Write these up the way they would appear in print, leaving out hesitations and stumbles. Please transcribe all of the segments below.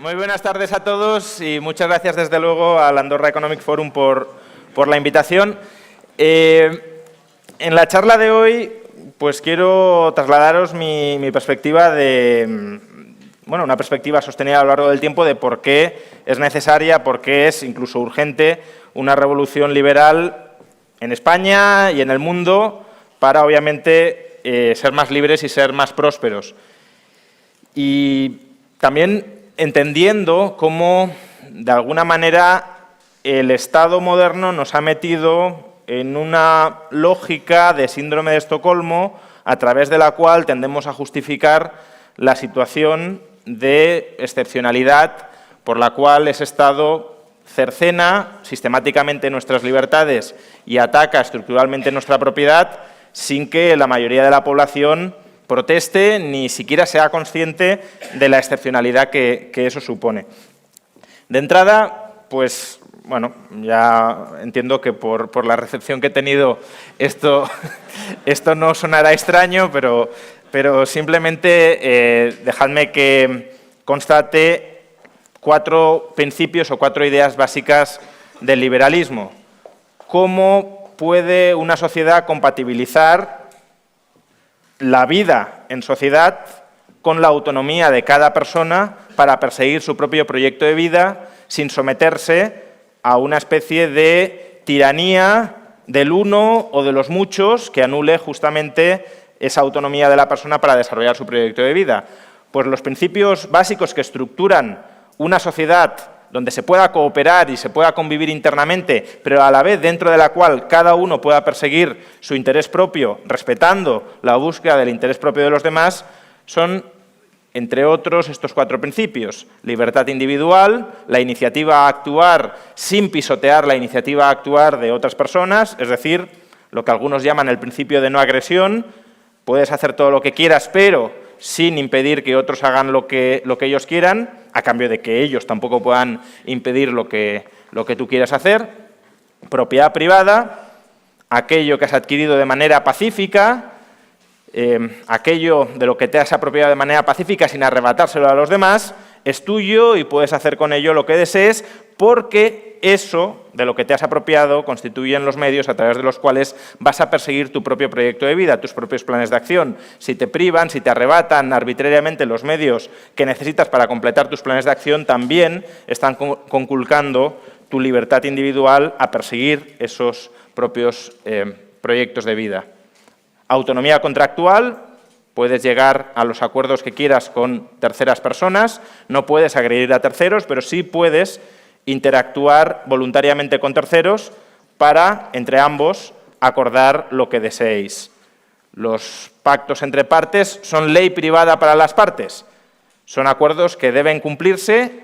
Muy buenas tardes a todos y muchas gracias desde luego al Andorra Economic Forum por la invitación. En la charla de hoy pues quiero trasladaros mi perspectiva de, una perspectiva sostenida a lo largo del tiempo de por qué es necesaria, por qué es incluso urgente una revolución liberal en España y en el mundo para obviamente ser más libres y ser más prósperos. Y también entendiendo cómo, de alguna manera, el Estado moderno nos ha metido en una lógica de síndrome de Estocolmo a través de la cual tendemos a justificar la situación de excepcionalidad por la cual ese Estado cercena sistemáticamente nuestras libertades y ataca estructuralmente nuestra propiedad sin que la mayoría de la población proteste ni siquiera sea consciente de la excepcionalidad que eso supone. De entrada, pues, ya entiendo que por la recepción que he tenido esto no sonará extraño, pero simplemente dejadme que constate 4 principios o 4 ideas básicas del liberalismo. ¿Cómo puede una sociedad compatibilizar la vida en sociedad con la autonomía de cada persona para perseguir su propio proyecto de vida sin someterse a una especie de tiranía del uno o de los muchos que anule justamente esa autonomía de la persona para desarrollar su proyecto de vida? Pues los principios básicos que estructuran una sociedad donde se pueda cooperar y se pueda convivir internamente, pero a la vez dentro de la cual cada uno pueda perseguir su interés propio, respetando la búsqueda del interés propio de los demás, son, entre otros, estos 4 principios. Libertad individual, la iniciativa a actuar sin pisotear la iniciativa a actuar de otras personas, es decir, lo que algunos llaman el principio de no agresión. Puedes hacer todo lo que quieras, pero sin impedir que otros hagan lo que ellos quieran, a cambio de que ellos tampoco puedan impedir lo que tú quieras hacer. Propiedad privada, aquello que has adquirido de manera pacífica, aquello de lo que te has apropiado de manera pacífica sin arrebatárselo a los demás, es tuyo y puedes hacer con ello lo que desees, porque eso de lo que te has apropiado constituyen los medios a través de los cuales vas a perseguir tu propio proyecto de vida, tus propios planes de acción. Si te privan, si te arrebatan arbitrariamente los medios que necesitas para completar tus planes de acción, también están conculcando tu libertad individual a perseguir esos propios proyectos de vida. Autonomía contractual. Puedes llegar a los acuerdos que quieras con terceras personas, no puedes agredir a terceros, pero sí puedes interactuar voluntariamente con terceros para, entre ambos, acordar lo que deseéis. Los pactos entre partes son ley privada para las partes. Son acuerdos que deben cumplirse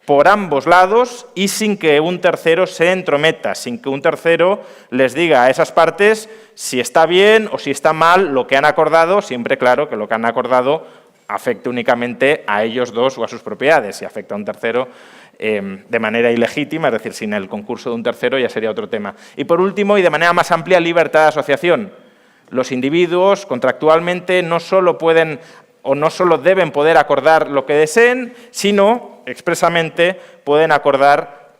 por ambos lados y sin que un tercero se entrometa, sin que un tercero les diga a esas partes si está bien o si está mal lo que han acordado, siempre claro que lo que han acordado afecte únicamente a ellos dos o a sus propiedades. Si afecta a un tercero de manera ilegítima, es decir, sin el concurso de un tercero ya sería otro tema. Y por último, y de manera más amplia, libertad de asociación. Los individuos contractualmente no solo pueden o no solo deben poder acordar lo que deseen, sino expresamente pueden acordar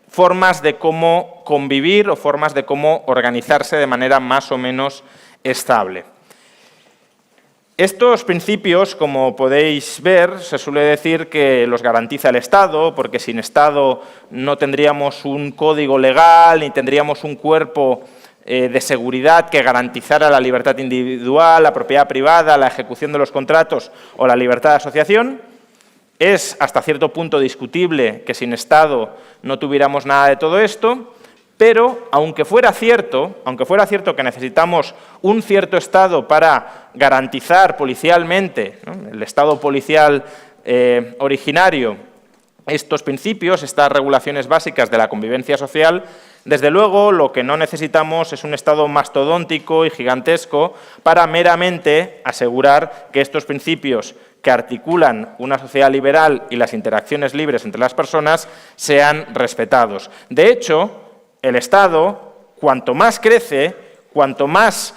formas de cómo convivir o formas de cómo organizarse de manera más o menos estable. Estos principios, como podéis ver, se suele decir que los garantiza el Estado, porque sin Estado no tendríamos un código legal ni tendríamos un cuerpo de seguridad que garantizara la libertad individual, la propiedad privada, la ejecución de los contratos o la libertad de asociación. Es hasta cierto punto discutible que sin Estado no tuviéramos nada de todo esto, pero aunque fuera cierto que necesitamos un cierto Estado para garantizar policialmente, ¿no?, el Estado policial originario, estos principios, estas regulaciones básicas de la convivencia social, desde luego lo que no necesitamos es un Estado mastodóntico y gigantesco para meramente asegurar que estos principios que articulan una sociedad liberal y las interacciones libres entre las personas sean respetados. De hecho, el Estado, cuanto más crece, cuanto más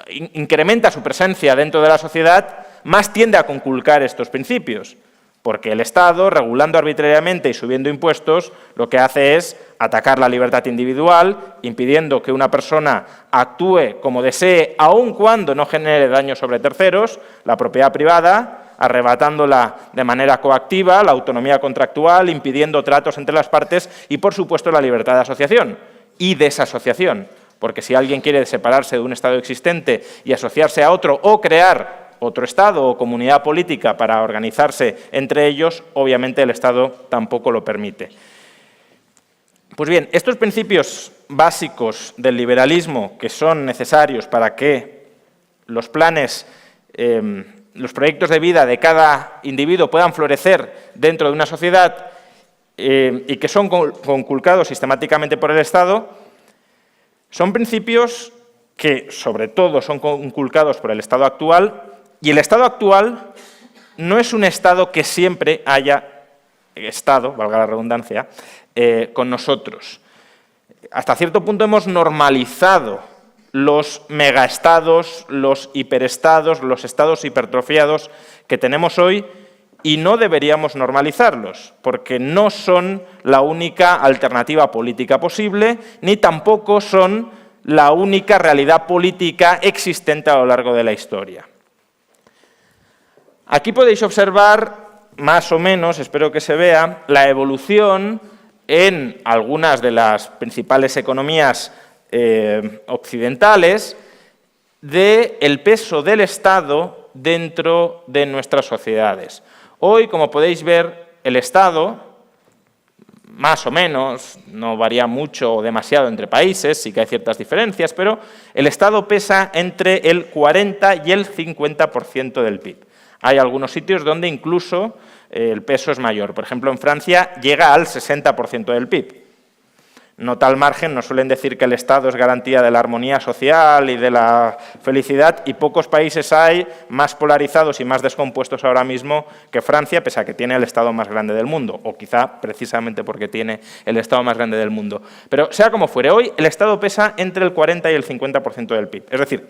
incrementa su presencia dentro de la sociedad, más tiende a conculcar estos principios, porque el Estado, regulando arbitrariamente y subiendo impuestos, lo que hace es atacar la libertad individual, impidiendo que una persona actúe como desee, aun cuando no genere daño sobre terceros, la propiedad privada, arrebatándola de manera coactiva, la autonomía contractual, impidiendo tratos entre las partes y, por supuesto, la libertad de asociación y desasociación, porque si alguien quiere separarse de un Estado existente y asociarse a otro o crear otro Estado o comunidad política para organizarse entre ellos, obviamente el Estado tampoco lo permite. Pues bien, estos principios básicos del liberalismo que son necesarios para que los planes, los proyectos de vida de cada individuo puedan florecer dentro de una sociedad y que son conculcados sistemáticamente por el Estado, son principios que sobre todo son conculcados por el Estado actual. Y el Estado actual no es un Estado que siempre haya estado, valga la redundancia, con nosotros. Hasta cierto punto hemos normalizado los megaestados, los hiperestados, los estados hipertrofiados que tenemos hoy y no deberíamos normalizarlos, porque no son la única alternativa política posible, ni tampoco son la única realidad política existente a lo largo de la historia. Aquí podéis observar, más o menos, espero que se vea, la evolución en algunas de las principales economías occidentales del peso del Estado dentro de nuestras sociedades. Hoy, como podéis ver, el Estado, más o menos, no varía mucho o demasiado entre países, sí que hay ciertas diferencias, pero el Estado pesa entre el 40 y el 50% del PIB. Hay algunos sitios donde incluso el peso es mayor. Por ejemplo, en Francia llega al 60% del PIB. No tal margen, nos suelen decir que el Estado es garantía de la armonía social y de la felicidad, y pocos países hay más polarizados y más descompuestos ahora mismo que Francia, pese a que tiene el Estado más grande del mundo, o quizá precisamente porque tiene el Estado más grande del mundo. Pero sea como fuere, hoy el Estado pesa entre el 40 y el 50% del PIB. Es decir,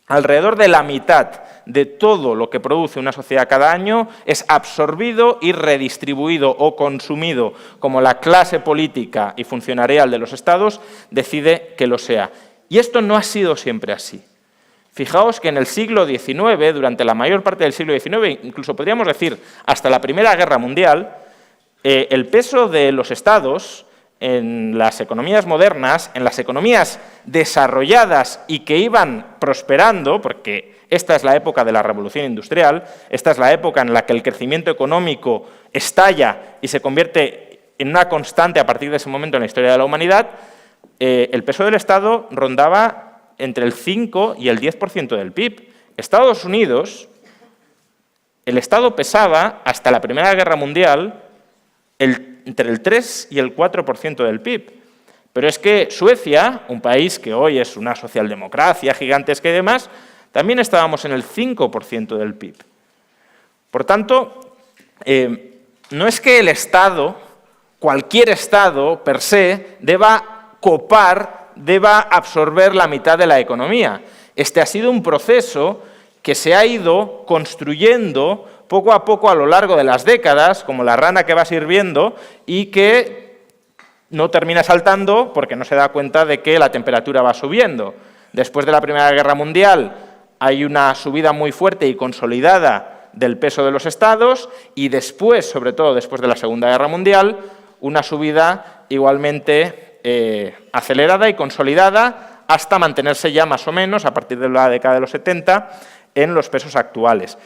alrededor de la mitad de todo lo que produce una sociedad cada año es absorbido y redistribuido o consumido como la clase política y funcionarial de los estados decide que lo sea. Y esto no ha sido siempre así. Fijaos que en el siglo XIX, durante la mayor parte del siglo XIX, incluso podríamos decir hasta la Primera Guerra Mundial, el peso de los estados en las economías modernas, en las economías desarrolladas y que iban prosperando, porque esta es la época de la revolución industrial, esta es la época en la que el crecimiento económico estalla y se convierte en una constante a partir de ese momento en la historia de la humanidad, el peso del Estado rondaba entre el 5 y el 10% del PIB. Estados Unidos, el Estado pesaba, hasta la Primera Guerra Mundial, entre el 3 y el 4% del PIB. Pero es que Suecia, un país que hoy es una socialdemocracia gigantesca y demás, también estábamos en el 5% del PIB. Por tanto, no es que el Estado, cualquier Estado per se, deba copar, deba absorber la mitad de la economía. Este ha sido un proceso que se ha ido construyendo poco a poco a lo largo de las décadas, como la rana que va sirviendo y que no termina saltando porque no se da cuenta de que la temperatura va subiendo. Después de la Primera Guerra Mundial hay una subida muy fuerte y consolidada del peso de los estados y después, sobre todo después de la Segunda Guerra Mundial, una subida igualmente acelerada y consolidada hasta mantenerse ya más o menos, a partir de la década de los 70, en los pesos actuales.